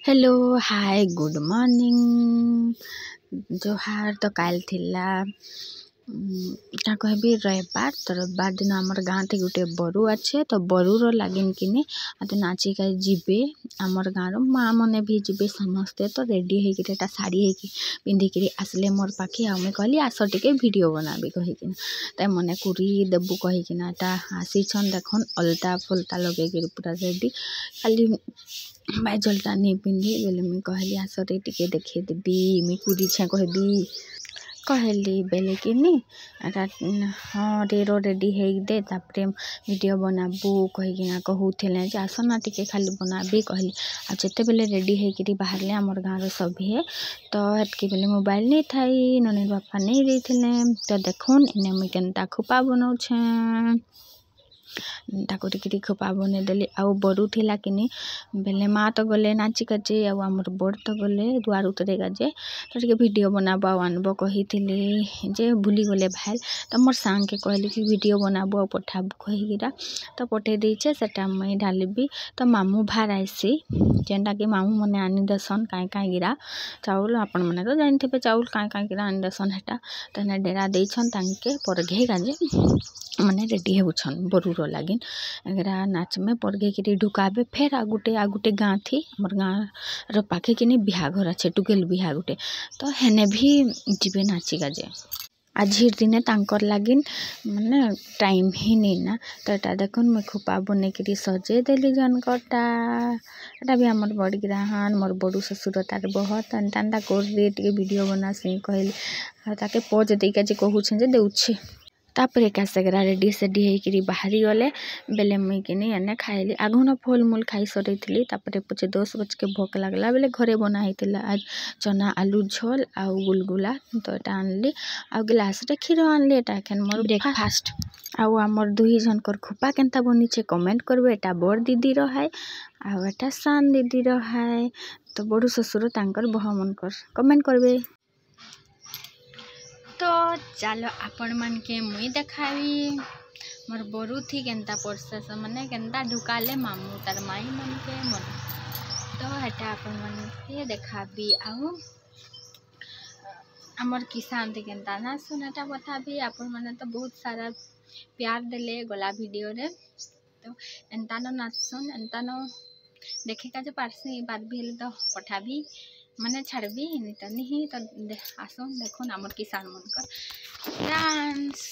Hello hi good morning जोहार। तो काल थिला क्या कहबी रविवार। तो रविवार दिन आमर गाँ थे गोटे बरु अच्छे तो बरुर लगिन किने तो नाचिका जीवे आमर गाँव माँ मैंने भी जीवे समस्ते। तो रेडी होता शाढ़ी पिंधिक आसले मोर पाखे आ कहली आस टे भिडियो बनाबी कहीकिना तो मैंने कुरी देबू कहीकिना आसीछन देखन अलता फलता लगे पूरा रेडी खाली बाइजलटा नहीं पिंधि बेले मुई कहली आस टे देखे देबी मुई कुरी छे कहली बेले कि हाँ रेरो रेडी हो दे तापरे वीडियो बनाबू कहीकिना कहूले आसना टिके खाली बनाबी कहली आ जिते बेले रेडी होकर बाहर आमर गाँव सभी तो हेतके बेले मोबाइल नहीं थाई ननी बापा नहीं रही तो देखुन इन्हें मुई केनता खोपा बनाऊे ताको टिके खोपा बने देली आउ बरु थिला किनी बेले माँ तो गले नाची काचे आमर बड़ तो गले दुआर उतरेगा जे तो टिके वीडियो बनाबो आनबो कही जे भूली गले भाई तो मोर सांग के कहली कि वीडियो बनाबो और पठाबू कहीकिरा तो पठे देछे सेटा मुई ढालिबी। तो मामू भार आइसी जेनटा कि मामू मने आनी देसन काई गिरा चाउल आपण मैंने तो जानते चाउल काई गिरा आनी देसन हेटा तो डेरा देछन तांके परघे गाजे मैंने रेडी होछन बरुर लागिन एगरा नाच में परघे कि ढुकाबे फेर आ गुटे गाँ थी मोर गाँव पाखे कि बिहाघर अच्छे टुकेल बिहा गुटे तो हेने भी जीवे नाची गाजे आज दिने तांकर लागिन माने टाइम ही नहीं ना तो एटा देखुन मैं खोपा बने कि सजे देली जनकटा एटा भी आमर बड़ गिराहन मोर बड़ू ससुर तार बहुत अंता कर वीडियो बना से कहली ताके पोज देके जे कहूछे जे देउछे तापर कासेगरा रेडी सेडी होकर बाहरी गले बेले मुई किनी एने खाइली आगुन फल मूल खाई सरी तापर पचे 10 बज के भोक लगला बेले घरे बना होता आज चना आलू झोल आउ गुलगुला तो ये आनली आ गिलास रे क्षीर आनली एटा एखन मोर ब्रेकफास्ट आउ आमर दुई जनकर खोपा केनता बनीचे कमेंट करबे। एटा बड़ दीदी रहाय आउ एटा सान दीदी रहाय तो बड़ू ससुर तांकर बहमनकर कमेंट करबे। तो चलो आपण मन के मुई देखावी मोर बरु थी केनता प्रोसेस माने केनता ढुकाले मामू तार माई मन के मन तो हेटा आपण मन के देखाबी आउ हमर किसान थी केनता ना सुनटा बताबी आपण मन तो बहुत सारा प्यार देले गला वीडियो रे तो एंता न नाचसन एंता न देखे का जो पारसी बात भी तो पठाबी मैंने छाड़बी नहीं तो आसो देखो आमर किसान मन कर डांस।